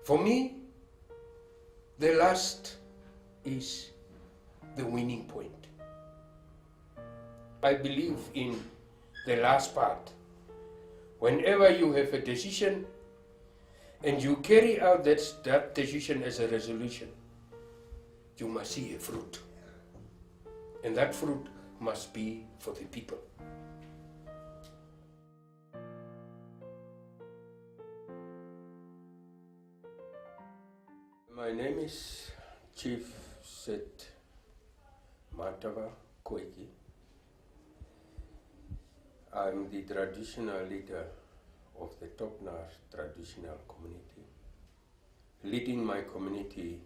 For me, the last is the winning point. I believe in the last part. Whenever you have a decision and you carry out that decision as a resolution, you must see a fruit. And that fruit must be for the people. My name is Chief Seth Madawa Kooitjie. I'm the traditional leader of the Topnaar traditional community, leading my community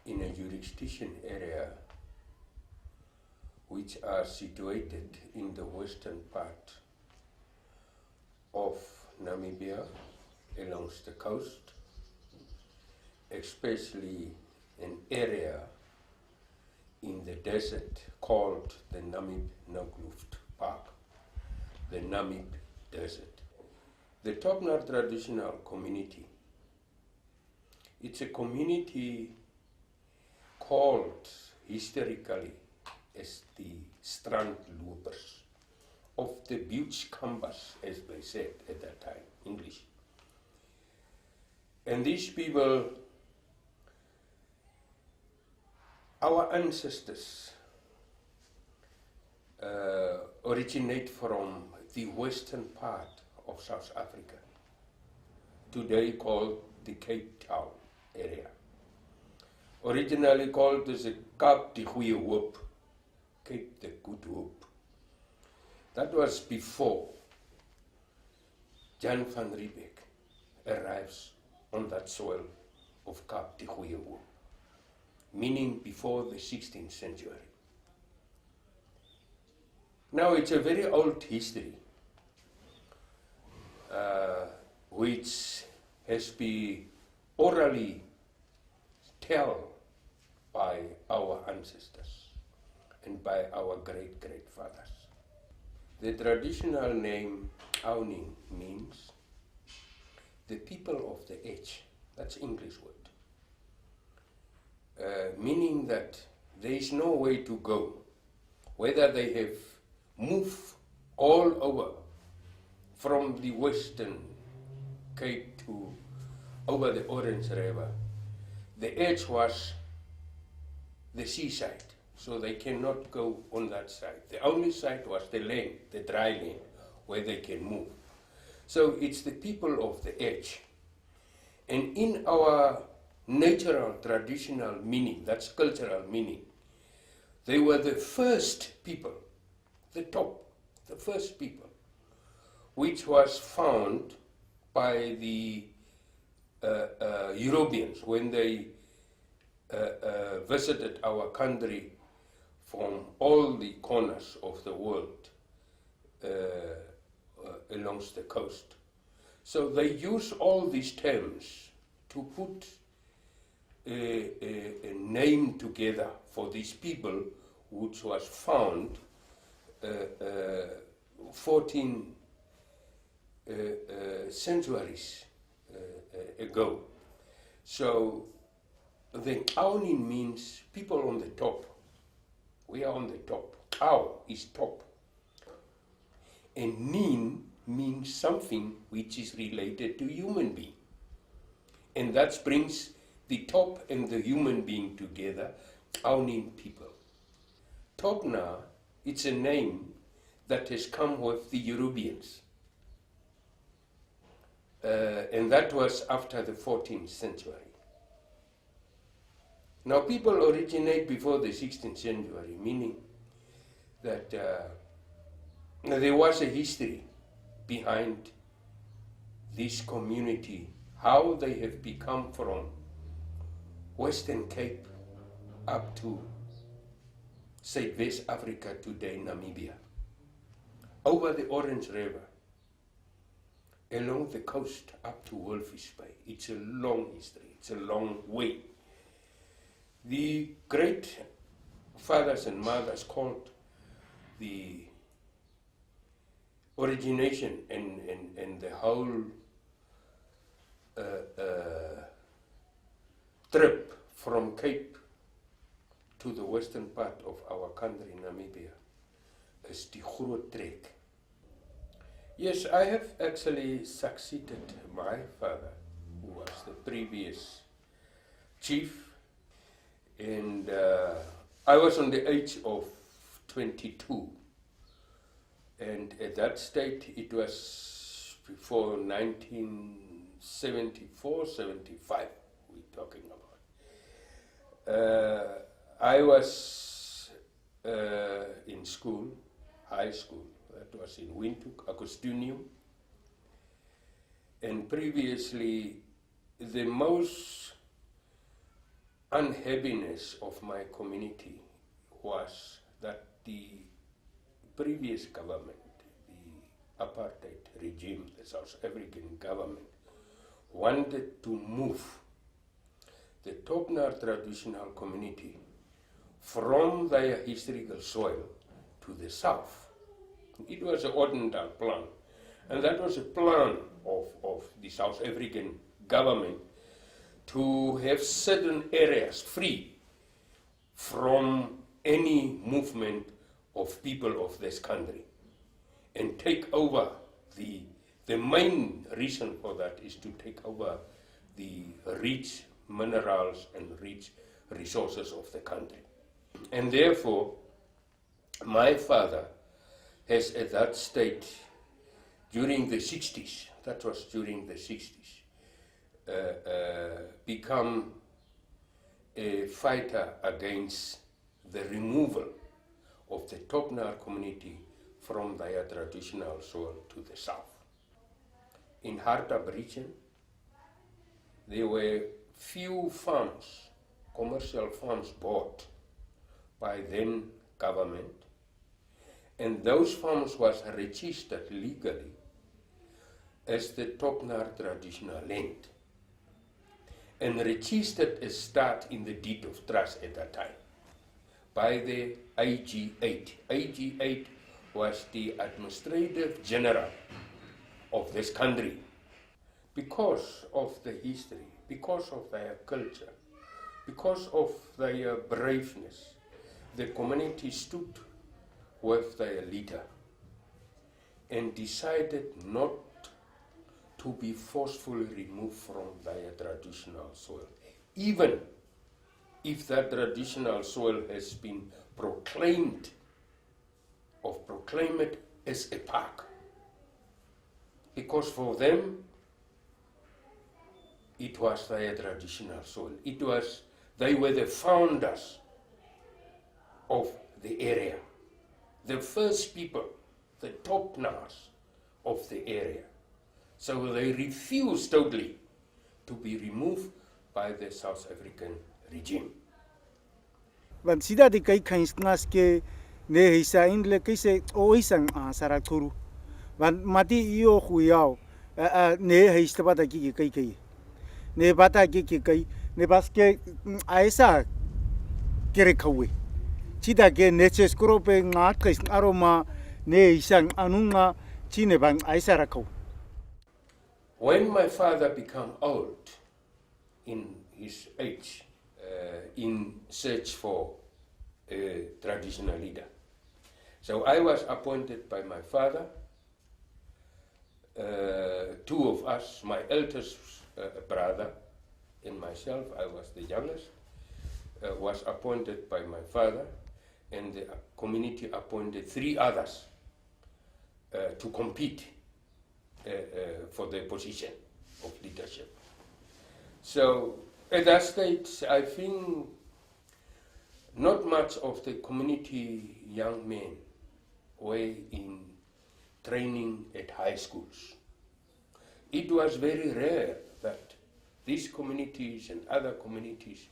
in a jurisdiction area which are situated in the western part of Namibia along the coast, especially an area in the desert called the Namib-Naukluft Park, the Namib Desert. The Topnaar traditional community, it's a community called historically as the strandlopers of the bushcampers, as they said at that time, English. And these people, our ancestors, originate from the western part of South Africa, today called the Cape Town area. Originally called as the Kaap die Goeie Hoop, Cape the Good Hope. That was before Jan van Riebeeck arrives on that soil of Kaap die Goeie Hoop, meaning before the 16th century. Now it's a very old history which has been orally told by our ancestors and by our great-grandfathers. The traditional name Aonin means the people of the edge. That's English word. Meaning that there is no way to go, whether they have moved all over from the Western Cape to over the Orange River. The edge was the seaside, so they cannot go on that side. The only side was the land, the dry land, where they can move. So it's the people of the edge. And in our natural, traditional meaning, that's cultural meaning, they were the first people, the top, the first people, which was found by the Europeans when they visited our country from all the corners of the world along the coast. So they use all these terms to put a name together for these people, which was found 14 centuries ago. So the Aonin means people on the top. We are on the top. Ao is top. And Nin means something which is related to human being. And that brings the top and the human being together, Aonin people. Topnaar, it's a name that has come with the Europeans. And that was after the 14th century. Now people originate before the 16th century, meaning that there was a history behind this community, how they have become from Western Cape up to, say, West Africa today, Namibia, over the Orange River, along the coast up to Wolfish Bay. It's a long history, it's a long way. The great fathers and mothers called the origination and the whole trip from Cape to the western part of our country, Namibia, is die groot trek. Yes, I have actually succeeded my father, who was the previous chief, and I was on the age of 22, and at that state it was before 1974, 75 we're talking about. I was in school, high school, that was in Windhoek, Agostinium, and previously the most unhappiness of my community was that the previous government, the apartheid regime, the South African government, wanted to move the Topnaar traditional community from their historical soil to the south. It was an ordinary plan, and that was a plan of the South African government to have certain areas free from any movement of people of this country and take over the main reason for that is to take over the rich minerals and rich resources of the country. And therefore, my father has at that state, during the 60s, that was during the 60s, become a fighter against the removal of the Topnaar community from their traditional soil to the south. In Hartab region, there were few farms, commercial farms bought by then government, and those farms was registered legally as the Topnaar traditional land, and registered as start in the deed of trust at that time by the AG8. AG8 was the administrative general of this country. Because of the history, because of their culture, because of their braveness, the community stood with their leader and decided not to be forcefully removed from their traditional soil, even if that traditional soil has been proclaimed as a park. Because for them, it was their traditional soil. They were the founders of the area, the first people, the Topnaars of the area. So they refused totally to be removed by the South African regime. Want sida di kay kainsnas ke ne hisa indle kise o isang sarakuru. Want mati iyo khuyao ne hista bata ki kai. Ne bata ki kai ne baske aisa kere kawe. Sida ke ne cheskro pe ngat kais aroma ne isang anunga chine bang aisa rakau. When my father became old in his age, in search for a traditional leader. So I was appointed by my father, two of us, my eldest brother and myself, I was the youngest, was appointed by my father, and the community appointed three others to compete for the position of leadership. So at that stage, I think not much of the community young men were in training at high schools. It was very rare that these communities and other communities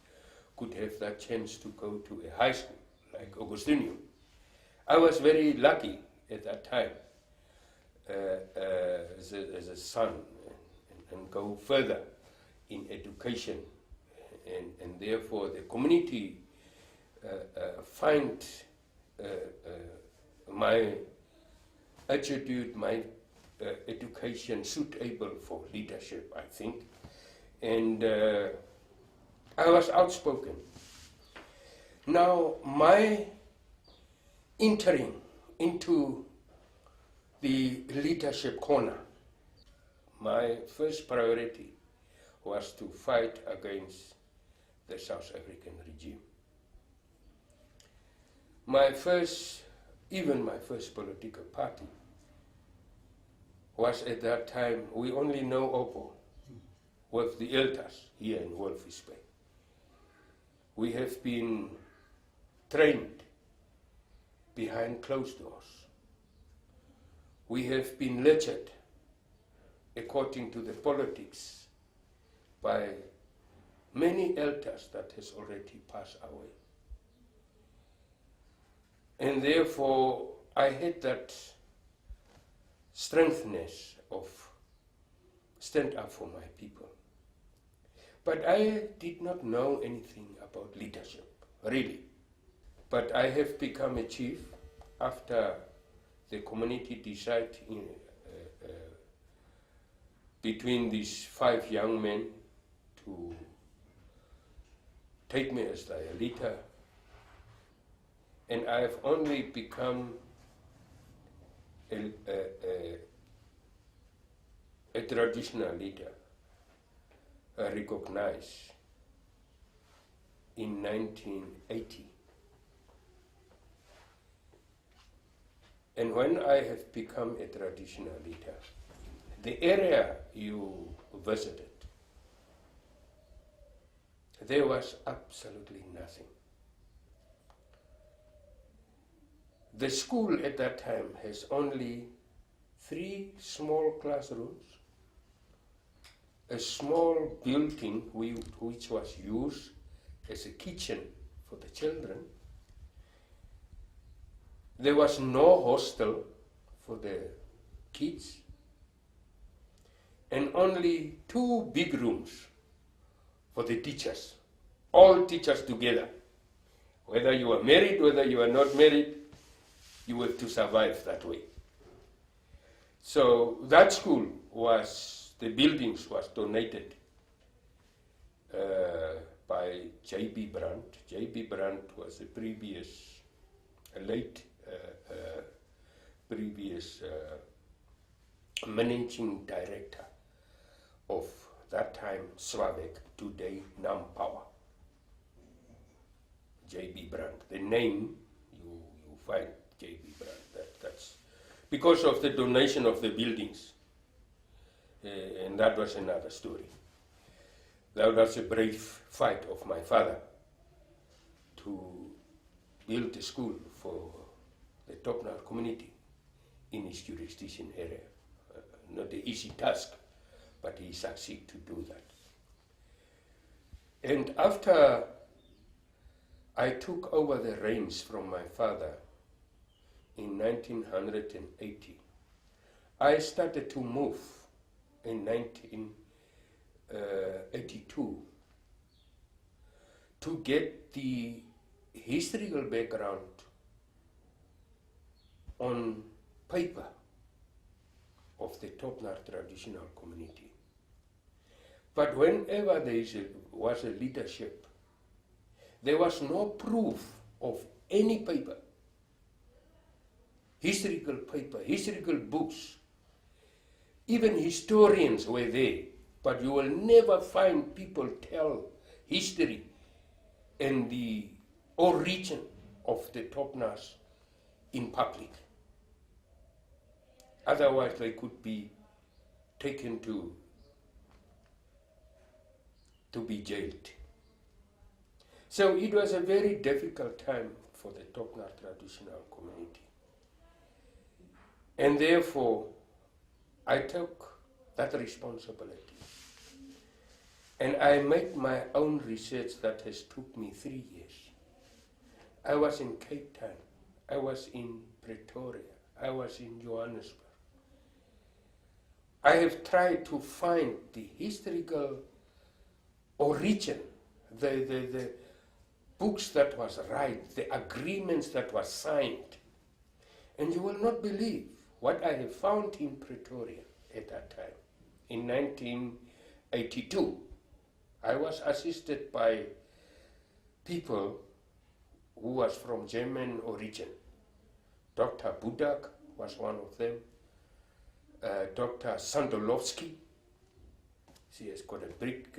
could have that chance to go to a high school like Agostinium. I was very lucky at that time as a son and go further in education, and therefore the community find my attitude, my education suitable for leadership, I think. And I was outspoken. Now, my entering into the leadership corner, my first priority was to fight against the South African regime. Even my first political party was at that time, we only know OPPO with the elders here in Walvis Bay. We have been trained behind closed doors. We have been lectured according to the politics by many elders that has already passed away. And therefore, I had that strengthness of stand up for my people. But I did not know anything about leadership, really. But I have become a chief after the community decided between these 5 young men to take me as their leader. And I have only become a traditional leader, recognized in 1980. And when I have become a traditional leader, the area you visited, there was absolutely nothing. The school at that time has only 3 small classrooms, a small building which was used as a kitchen for the children. There was no hostel for the kids, and only 2 big rooms for the teachers, all teachers together. Whether you are married, whether you are not married, you have to survive that way. So that school the buildings was donated by J.B. Brandt. J.B. Brandt was a late managing director of that time SWAVEC, today NAMPOWER. J.B. Brandt, the name you find J.B. Brandt, that's because of the donation of the buildings, and that was another story. That was a brave fight of my father to build a school for the Topnaar community in his jurisdiction area. Not an easy task, but he succeeded to do that. And after I took over the reins from my father in 1980, I started to move in 1982 to get the historical background on paper of the Topnaar traditional community. But whenever there was a leadership, there was no proof of any paper, historical books. Even historians were there, but you will never find people tell history and the origin of the Topnaars in public. Otherwise, they could be taken to be jailed. So it was a very difficult time for the Topnaar traditional community. And therefore, I took that responsibility. And I made my own research that has took me 3 years. I was in Cape Town, I was in Pretoria, I was in Johannesburg. I have tried to find the historical origin, the books that was right, the agreements that was signed. And you will not believe what I have found in Pretoria at that time, in 1982. I was assisted by people who was from German origin. Dr. Budak was one of them. Dr. Sandolovsky, she has got a brick.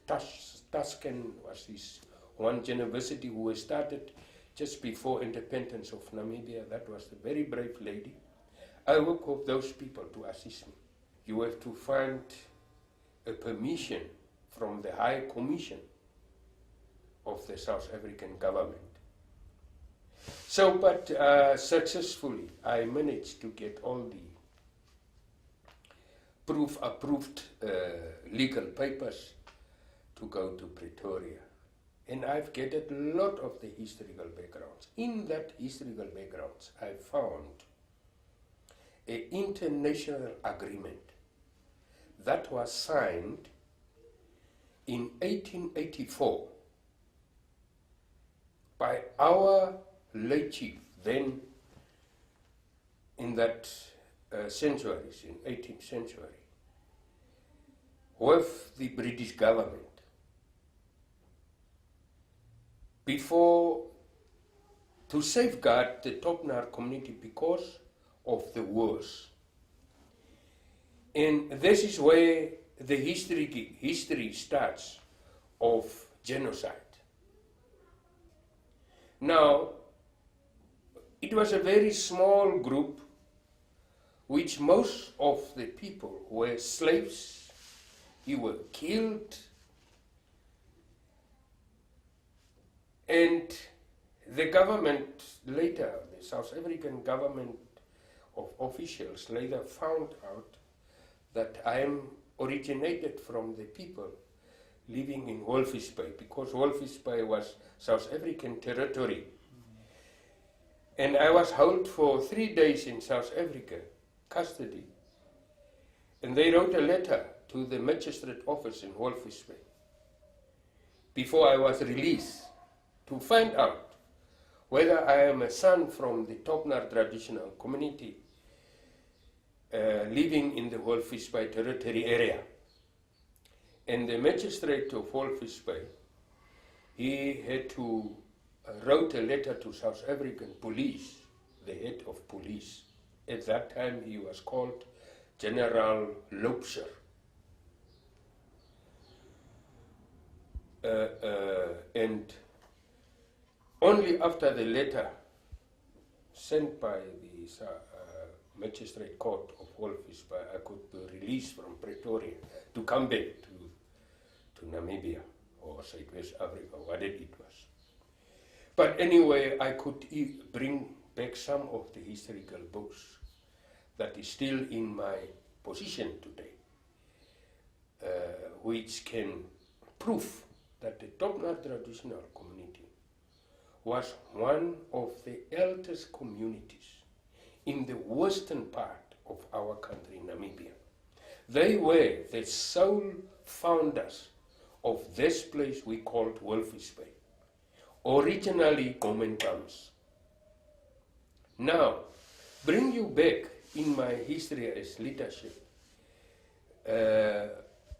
Tusken was his one university who was started just before independence of Namibia. That was a very brave lady. I work with those people to assist me. You have to find a permission from the High Commission of the South African government. So, but successfully, I managed to get all the approved legal papers to go to Pretoria. And I've gathered a lot of the historical backgrounds. In that historical backgrounds, I found an international agreement that was signed in 1884 by our late chief, then in that centuries, in 18th century, with the British government, before, to safeguard the Topnaar community because of the wars. And this is where the history starts of genocide. Now, it was a very small group which most of the people were slaves, they were killed, and the government later, the South African government of officials later found out that I am originated from the people living in Walvis Bay, because Walvis Bay was South African territory. And I was held for 3 days in South Africa, custody. And they wrote a letter to the magistrate office in Walvis Bay before I was released to find out whether I am a son from the Topnaar traditional community living in the Walvis Bay territory area. And the magistrate of Walvis Bay, he had to wrote a letter to South African police, the head of police. At that time he was called General Loubser. And only after the letter sent by the magistrate court of Walvis Bay, I could be released from Pretoria to come back to Namibia or Southwest Africa, whatever it was. But anyway, I could bring back some of the historical books that is still in my possession today, which can prove that the Topnaar traditional community was one of the eldest communities in the western part of our country, Namibia. They were the sole founders of this place we called Walvis Bay, originally Gomentams. Now, bring you back in my history as leadership.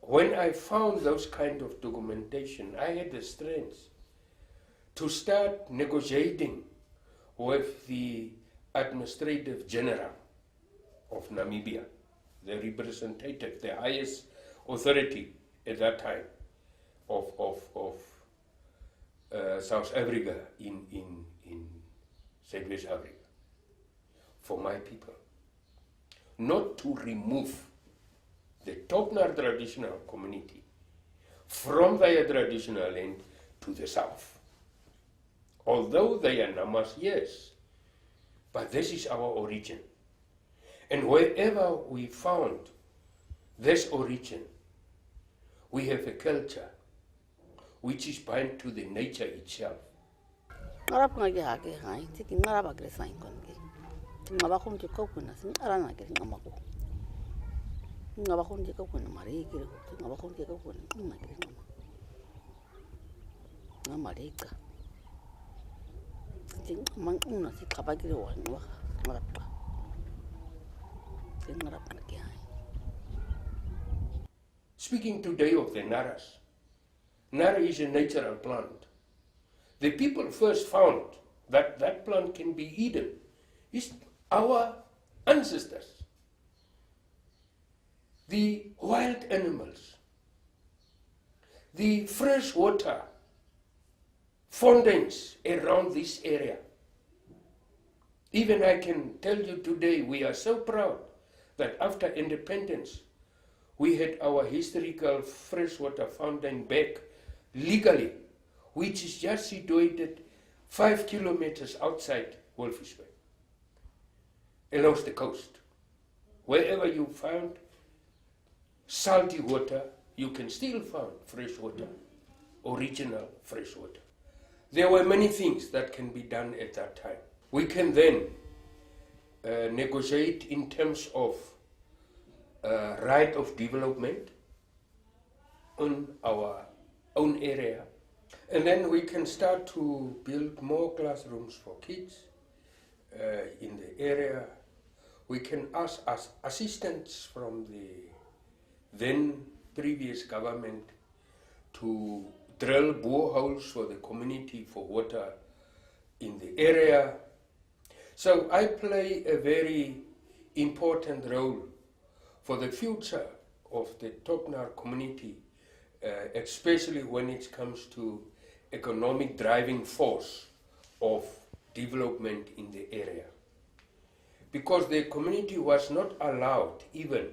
When I found those kind of documentation, I had the strength to start negotiating with the administrative general of Namibia, the representative, the highest authority at that time of South Africa in Southwest Africa, for my people, not to remove the Topnaar traditional community from their traditional land to the south. Although they are numbers, yes, but this is our origin. And wherever we found this origin, we have a culture which is bound to the nature itself. Ngarap ngagi hake hai, tiki ngarap agre sain kongi. Ngabakon je kau kuna sin arana agre ngamako. Ngabakon je kau kuna mari kiri, ngabakon je kau kuna ngagre ngama. Ngamarika. Ting mang una si kapagire wan wa ngarap pa. Ting ngarap ngagi hai. Speaking today of the Naras, Nar is a natural plant. The people first found that that plant can be eaten. It's our ancestors. The wild animals, the freshwater fountains around this area. Even I can tell you today, we are so proud that after independence, we had our historical freshwater fountain back legally, which is just situated 5 kilometers outside Wolfish Bay, along the coast. Wherever you found salty water, you can still find fresh water, original fresh water. There were many things that can be done at that time. We can then negotiate in terms of right of development on our own area. And then we can start to build more classrooms for kids in the area. We can ask assistance from the then previous government to drill boreholes for the community for water in the area. So I play a very important role for the future of the Topnaar community, especially when it comes to economic driving force of development in the area. Because the community was not allowed even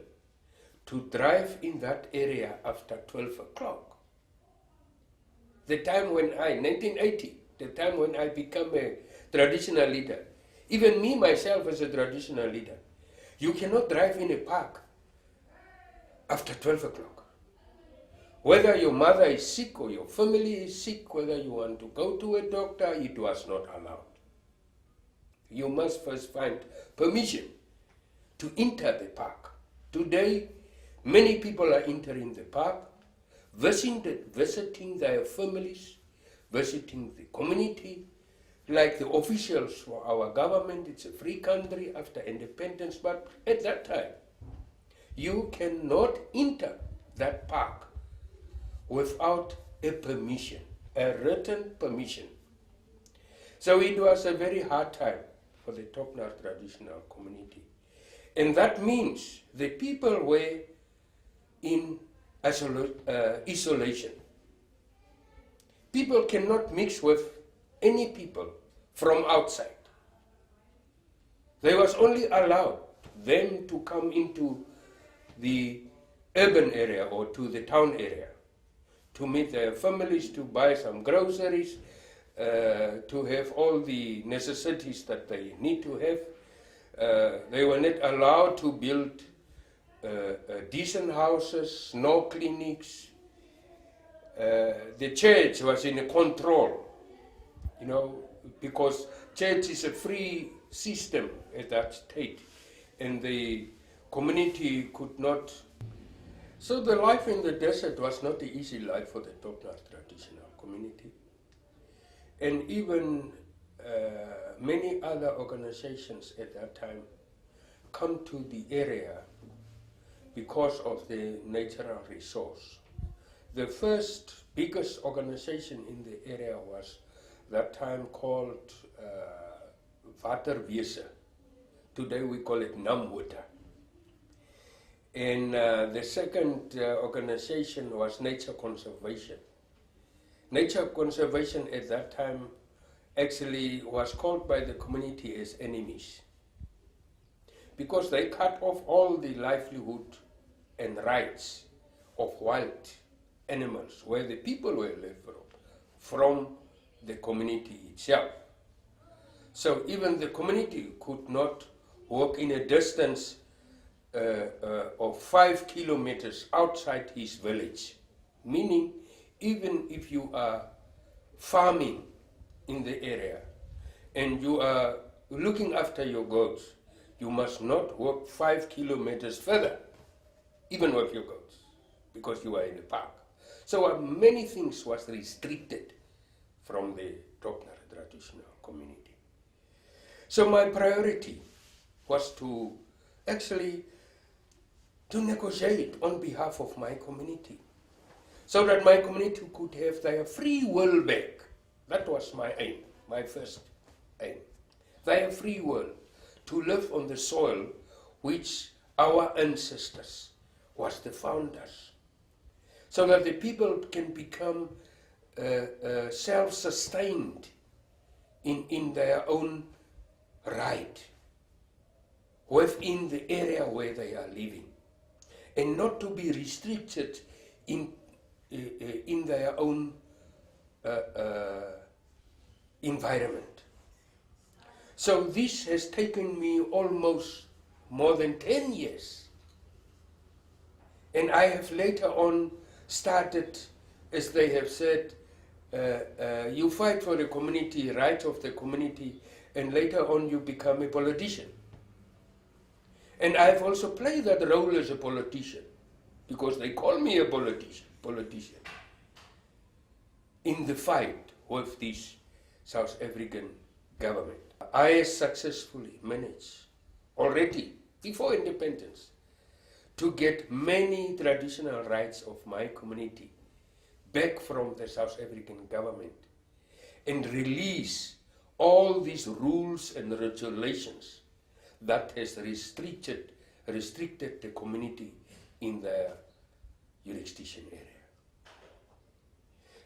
to drive in that area after 12 o'clock. The time when 1980, the time when I became a traditional leader, even me myself as a traditional leader, you cannot drive in a park after 12 o'clock. Whether your mother is sick or your family is sick, whether you want to go to a doctor, it was not allowed. You must first find permission to enter the park. Today, many people are entering the park, visiting their families, visiting the community, like the officials for our government. It's a free country after independence, but at that time, you cannot enter that park without a permission, a written permission. So it was a very hard time for the Topnaar traditional community. And that means the people were in isolation. People cannot mix with any people from outside. They was only allowed them to come into the urban area or to the town area to meet their families, to buy some groceries, to have all the necessities that they need to have. They were not allowed to build decent houses, no clinics. The church was in a control, because church is a free system at that state, and the community could not. So the life in the desert was not an easy life for the Topnaar traditional community. And even many other organizations at that time come to the area because of the natural resource. The first biggest organization in the area was that time called Waterwese. Today we call it Namwater. And the second organization was Nature Conservation. Nature Conservation at that time actually was called by the community as enemies, because they cut off all the livelihood and rights of wild animals where the people were lived from the community itself. So even the community could not walk in a distance of 5 kilometers outside his village, meaning even if you are farming in the area and you are looking after your goats, you must not walk 5 kilometers further, even with your goats, because you are in the park. So many things was restricted from the Topnaar traditional community. So my priority was to actually to negotiate on behalf of my community, so that my community could have their free will back. That was my aim, my first aim. Their free will to live on the soil which our ancestors was the founders, so that the people can become self-sustained in their own right within the area where they are living, and not to be restricted in their own environment. So this has taken me almost more than 10 years. And I have later on started, as they have said, you fight for the community, right of the community, and later on you become a politician. And I've also played that role as a politician, because they call me a politician, in the fight with this South African government. I successfully managed, already before independence, to get many traditional rights of my community back from the South African government and release all these rules and regulations that has restricted the community in their jurisdiction area.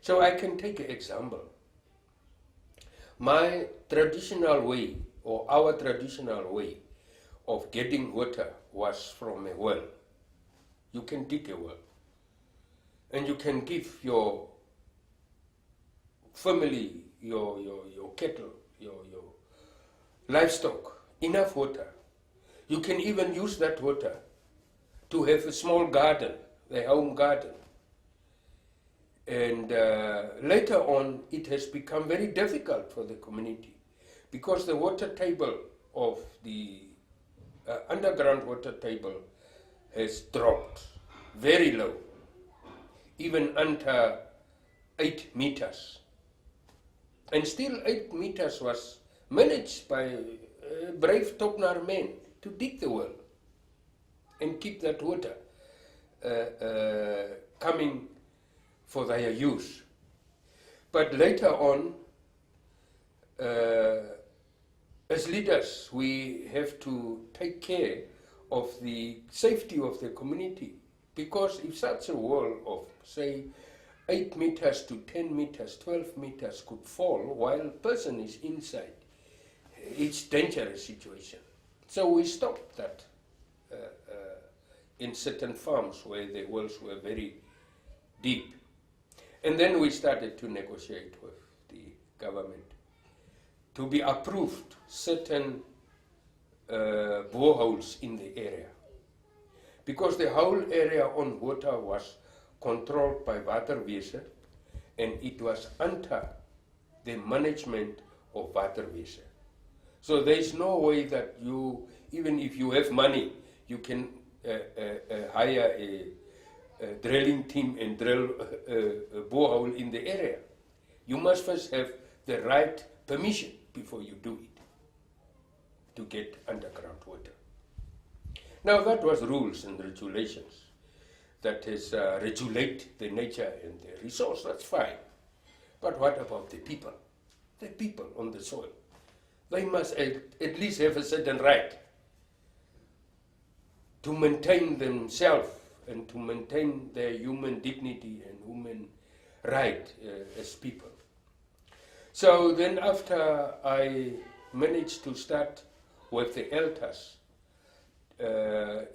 So I can take an example. My traditional way, or our traditional way of getting water was from a well. You can dig a well, and you can give your family, your cattle, your livestock enough water. You can even use that water to have a small garden, a home garden. And later on, it has become very difficult for the community, because the water table of the underground water table has dropped very low, even under 8 meters. And still 8 meters was managed by brave Topnaar men to dig the well and keep that water coming for their use. But later on, as leaders, we have to take care of the safety of the community, because if such a wall of, say, 8 meters to 10 meters, 12 meters could fall while a person is inside, it's a dangerous situation. So we stopped that in certain farms where the wells were very deep. And then we started to negotiate with the government to be approved certain boreholes in the area, because the whole area on water was controlled by Waterwese, and it was under the management of Waterwese. So there is no way that you, even if you have money, you can hire a drilling team and drill a borehole in the area. You must first have the right permission before you do it to get underground water. Now that was rules and regulations that is regulate the nature and the resource, that's fine. But what about the people? The people on the soil. They must at least have a certain right to maintain themselves and to maintain their human dignity and human right as people. So then after I managed to start with the elders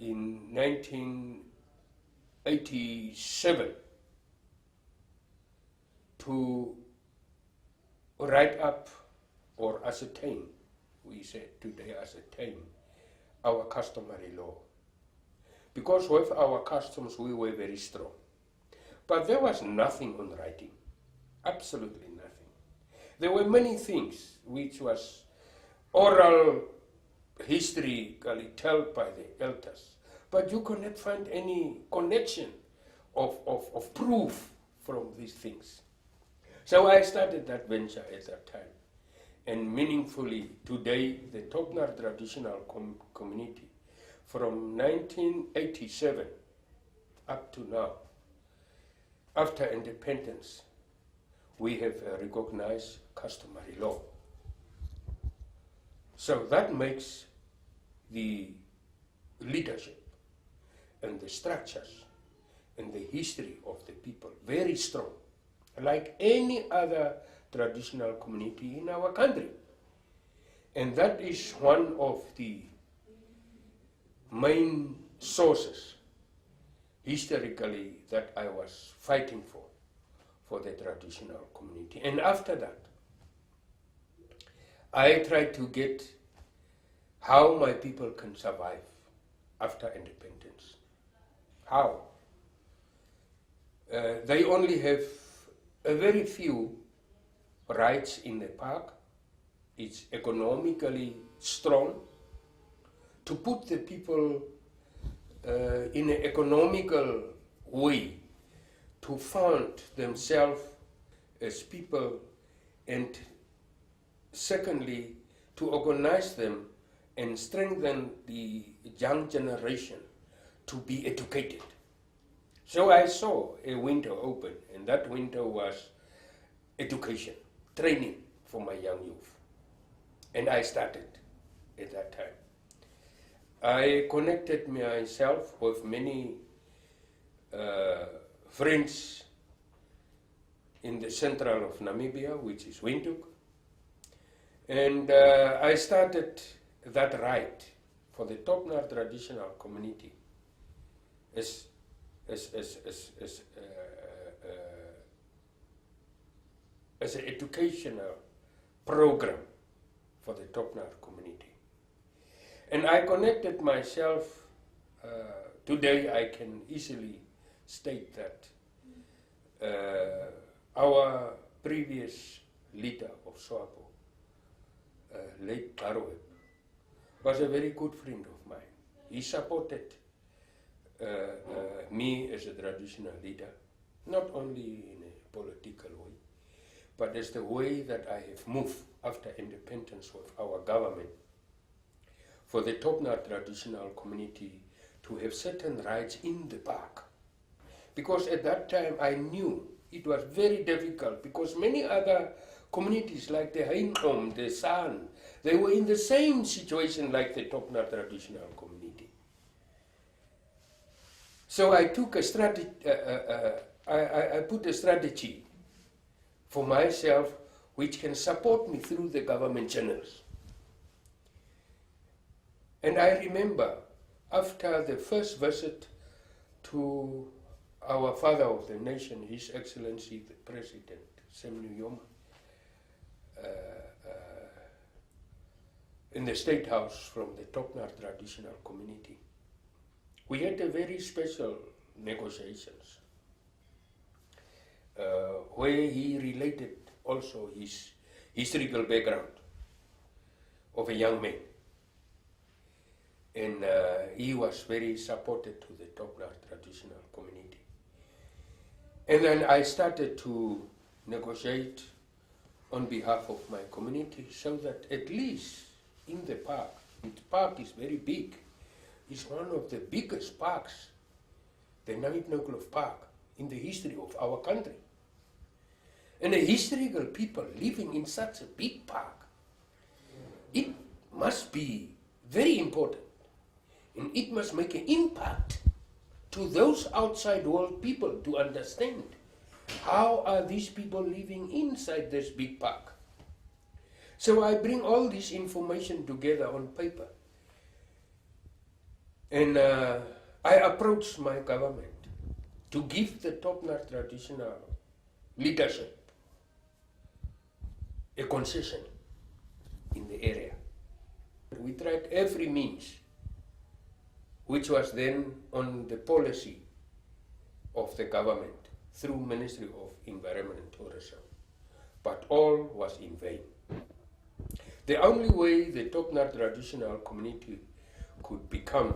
in 1987 to write up or ascertain, we said today ascertain, our customary law. Because with our customs we were very strong. But there was nothing on writing, absolutely nothing. There were many things which was oral history told by the elders, but you could not find any connection of proof from these things. So I started that venture at that time. And meaningfully, today, the Topnaar traditional community, from 1987 up to now, after independence, we have recognized customary law. So that makes the leadership and the structures and the history of the people very strong, like any other traditional community in our country. And that is one of the main sources historically that I was fighting for the traditional community. And after that, I tried to get how my people can survive after independence. How? They only have a very few rights in the park. It's economically strong. To put the people in an economical way to fund themselves as people, and secondly, to organize them and strengthen the young generation to be educated. So I saw a window open, and that window was education, training for my young youth. And I started at that time. I connected myself with many friends in the central of Namibia, which is Windhoek. And I started that right for the Topnaar traditional community as an educational program for the Topnaar community. And I connected myself, today I can easily state that our previous leader of SWAPO, late Gaob, was a very good friend of mine. He supported me as a traditional leader, not only in a political way, but as the way that I have moved after independence with our government for the Topnaar traditional community to have certain rights in the park. Because at that time I knew it was very difficult, because many other communities like the Aonin, the San, they were in the same situation like the Topnaar traditional community. So I took a strategy, I put a strategy for myself which can support me through the government channels. And I remember after the first visit to our father of the nation, His Excellency the President, Sam Nujoma, in the State House from the Topnaar traditional community, we had a very special negotiations where he related also his historical background of a young man. And he was very supported to the Topnaar traditional community. And then I started to negotiate on behalf of my community so that at least in the park is very big. It's one of the biggest parks, the Namib Park, in the history of our country. And the historical people living in such a big park, it must be very important. And it must make an impact to those outside world people to understand how are these people living inside this big park. So I bring all this information together on paper. And I approach my government to give the Topnaar traditional leadership a concession in the area. We tried every means, which was then on the policy of the government through Ministry of Environment and Tourism, but all was in vain. The only way the Topnaar traditional community could become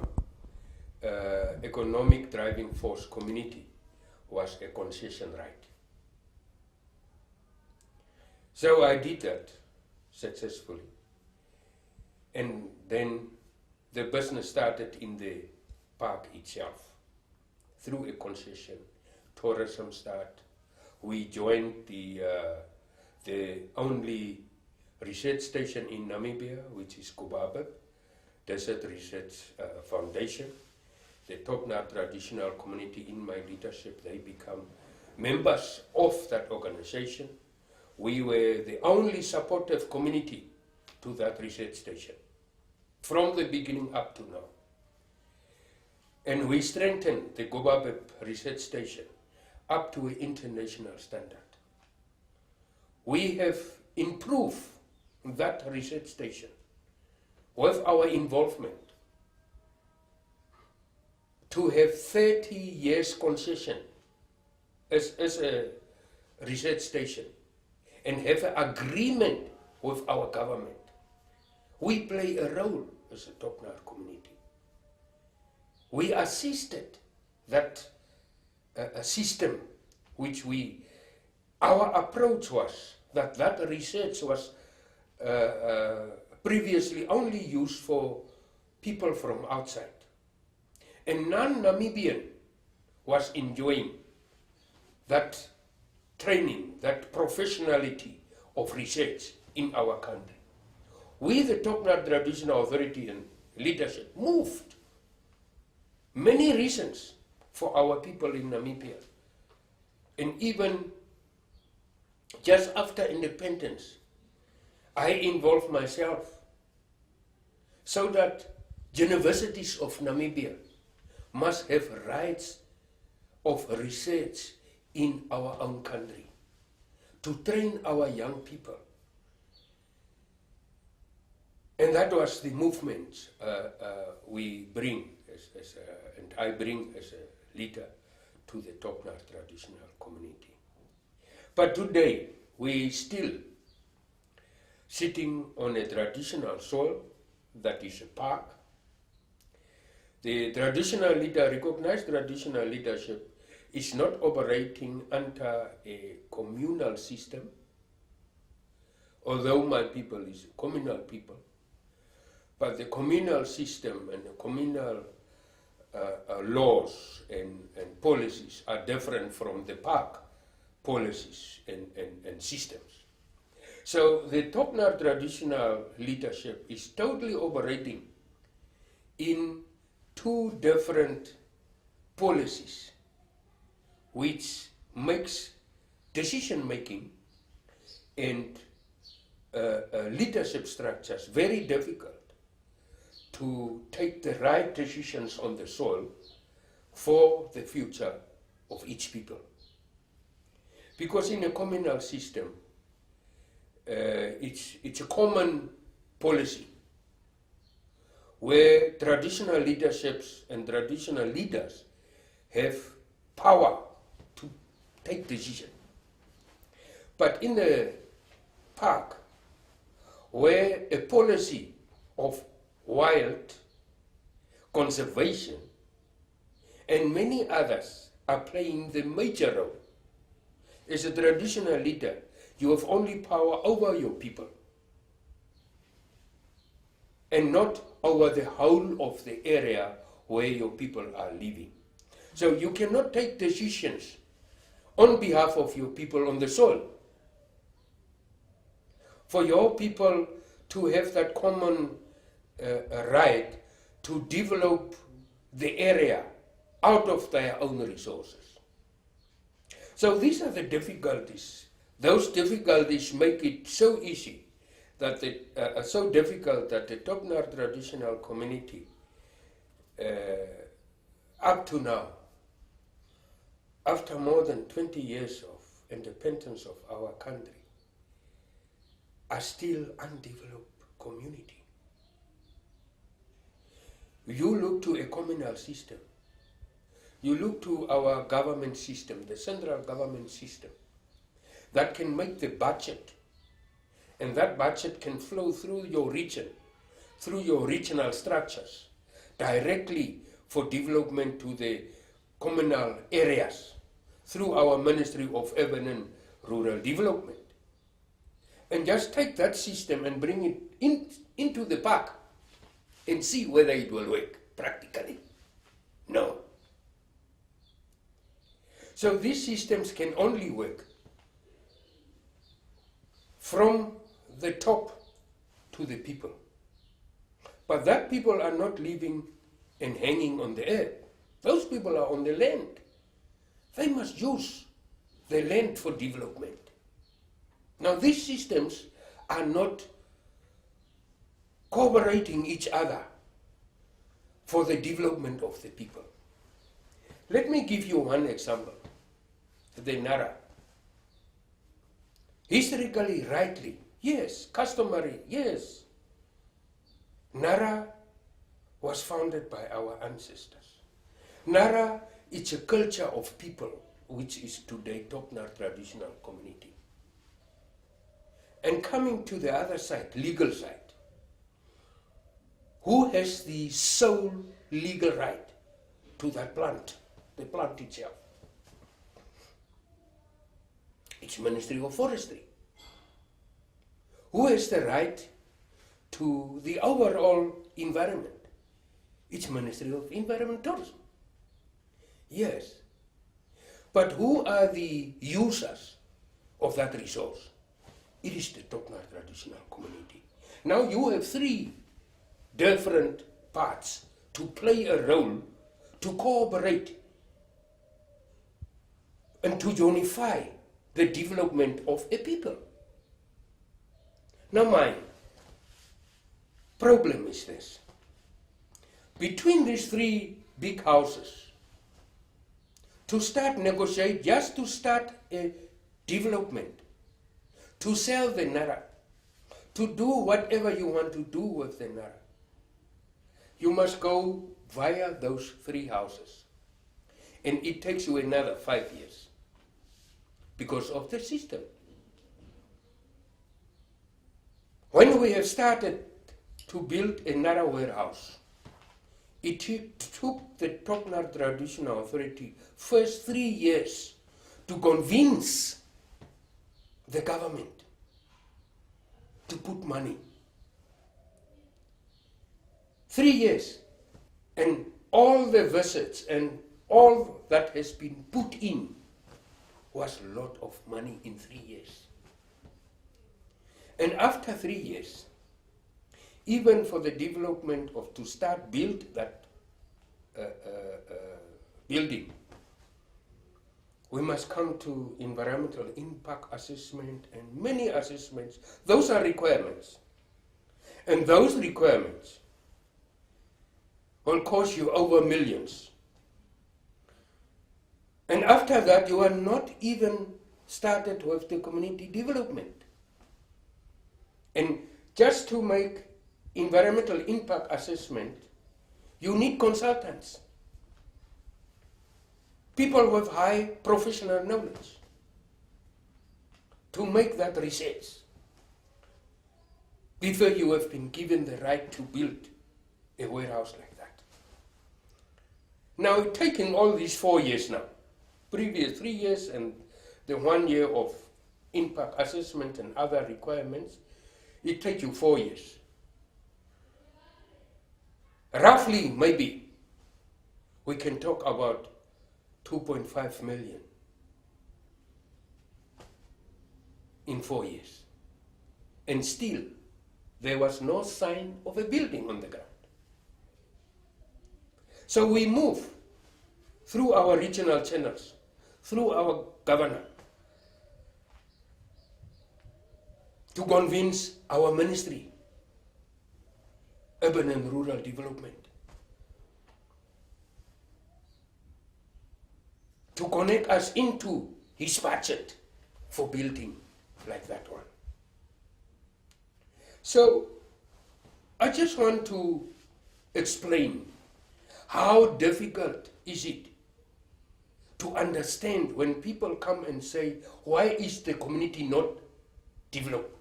economic driving force community was a concession right. So I did that successfully. And then the business started in the park itself through a concession tourism start. We joined the only research station in Namibia, which is Gaob, Desert Research Foundation. The Topnaar traditional community in my leadership, they become members of that organization. We were the only supportive community to that research station from the beginning up to now. And we strengthened the Gaob research station up to an international standard. We have improved that research station with our involvement to have 30 years concession as a research station and have an agreement with our government. We play a role as a Topnaar community. We assisted that system which our approach was that research was previously only used for people from outside. And non-Namibian was enjoying that training, that professionality of research in our country. We, the Topnaar Traditional Authority and leadership, moved many reasons for our people in Namibia. And even just after independence, I involved myself so that universities of Namibia must have rights of research in our own country to train our young people. And that was the movement we bring, and I bring as a leader to the Topnaar traditional community. But today, we still sitting on a traditional soil that is a park. The traditional leader, recognized traditional leadership, is not operating under a communal system, although my people is a communal people. But the communal system and the communal laws and policies are different from the park policies and systems. So the Topnaar traditional leadership is totally operating in two different policies, which makes decision making and leadership structures very difficult to take the right decisions on the soil for the future of each people. Because in a communal system, it's a common policy where traditional leaderships and traditional leaders have power to take decisions. But in the park, where a policy of wild conservation and many others are playing the major role, as a traditional leader, you have only power over your people and not over the whole of the area where your people are living. So you cannot take decisions on behalf of your people on the soil. For your people to have that common right to develop the area out of their own resources. So these are the difficulties. Those difficulties make it so easy that so difficult that the Topnaar traditional community, up to now, after more than 20 years of independence of our country, are still undeveloped community. You look to a communal system. You look to our government system, the central government system, that can make the budget, and that budget can flow through your region, through your regional structures, directly for development to the communal areas, through our Ministry of Urban and Rural Development. And just take that system and bring it into the park and see whether it will work practically. No. So these systems can only work from the top to the people. But that people are not living and hanging on the earth. Those people are on the land. They must use the land for development. Now these systems are not cooperating each other for the development of the people. Let me give you one example. The Nara. Historically, rightly, yes. Customary, yes. Nara was founded by our ancestors. Nara is a culture of people, which is today Topnaar traditional community. And coming to the other side, legal side, who has the sole legal right to that plant, the plant itself? It's Ministry of Forestry. Who has the right to the overall environment? It's Ministry of Environment Tourism. Yes. But who are the users of that resource? It is the Topnaar traditional community. Now you have three different parts to play a role to cooperate and to unify the development of a people. Now my problem is this. Between these three big houses, to start negotiate, just to start a development, to sell the Nara, to do whatever you want to do with the Nara, you must go via those three houses. And it takes you another 5 years because of the system. When we have started to build a Nara warehouse, it took the Topnaar Traditional Authority first 3 years to convince the government to put money. 3 years. And all the visits and all that has been put in was a lot of money in 3 years. And after 3 years, even for the development of to start build that building, we must come to environmental impact assessment and many assessments. Those are requirements. And those requirements will cost you over millions. And after that, you are not even started with the community development. And just to make environmental impact assessment, you need consultants. People with high professional knowledge to make that research before you have been given the right to build a warehouse like that. Now, taking all these 4 years now, previous 3 years and the 1 year of impact assessment and other requirements, it takes you 4 years. Roughly, maybe, we can talk about 2.5 million in 4 years. And still, there was no sign of a building on the ground. So we move through our regional channels, through our governor, to convince our ministry, urban and rural development, to connect us into his budget for building like that one. So I just want to explain how difficult is it to understand when people come and say, why is the community not developed?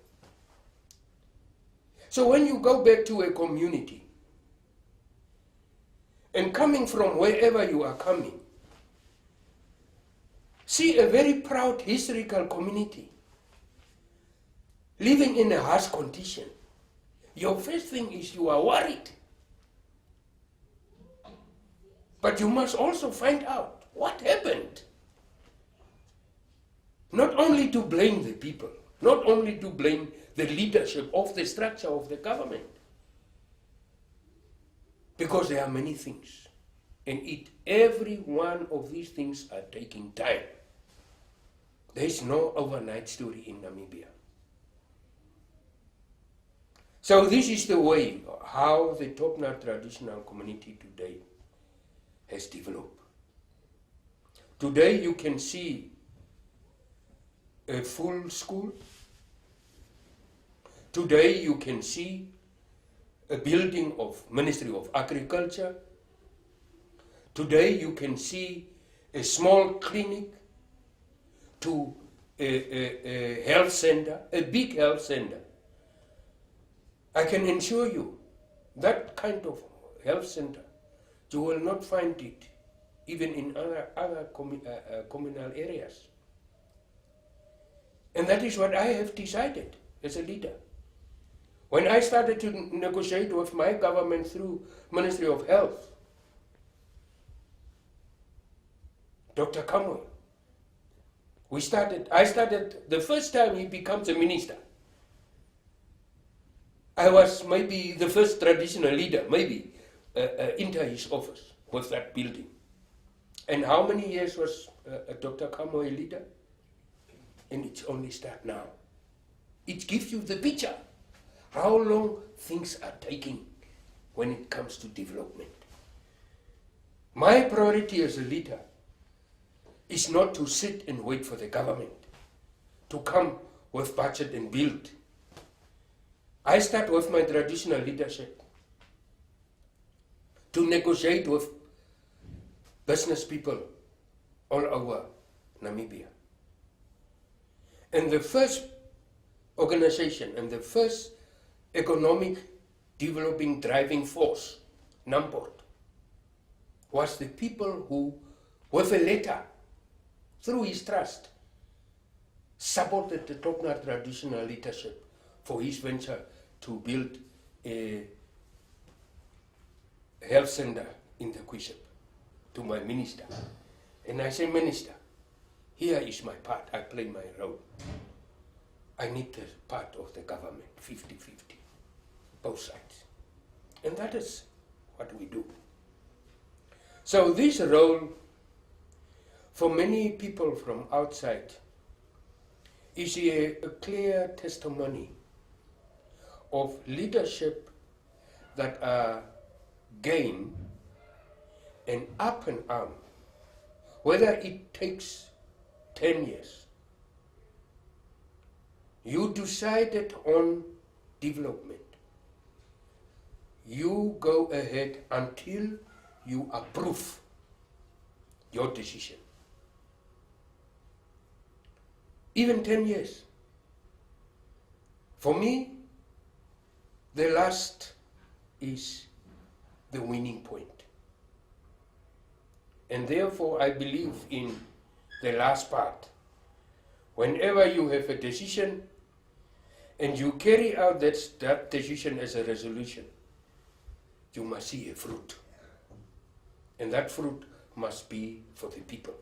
So when you go back to a community, and coming from wherever you are coming, see a very proud historical community living in a harsh condition, your first thing is you are worried. But you must also find out what happened not only to blame the people, not only to blame the leadership of the structure of the government, because there are many things, and every one of these things are taking time. There is no overnight story in Namibia. So this is the way how the Topnaar traditional community today has developed. Today you can see a full school. Today you can see a building of Ministry of Agriculture. Today you can see a small clinic to a health center, a big health center. I can assure you that kind of health center, you will not find it even in other communal areas. And that is what I have decided as a leader. When I started to negotiate with my government through Ministry of Health, Dr. Kamwe, I started the first time he becomes a minister. I was maybe the first traditional leader, maybe, enter his office with that building. And how many years was Dr. Kamwe leader? And it's only start now. It gives you the picture, how long things are taking when it comes to development. My priority as a leader is not to sit and wait for the government to come with budget and build. I start with my traditional leadership to negotiate with business people all over Namibia. And the first organization and the first economic developing driving force, Namport, was the people who, with a letter, through his trust, supported the Topnaar traditional leadership for his venture to build a health center in the Kooitjie to my minister. And I say, Minister, here is my part, I play my role. I need the part of the government, 50-50, both sides. And that is what we do. So this role, for many people from outside, is a clear testimony of leadership that are gained and up and arm, whether it takes 10 years. You decided on development. You go ahead until you approve your decision. Even 10 years. For me, the last is the winning point. And therefore, I believe in the last part. Whenever you have a decision and you carry out that decision as a resolution, you must see a fruit. And that fruit must be for the people.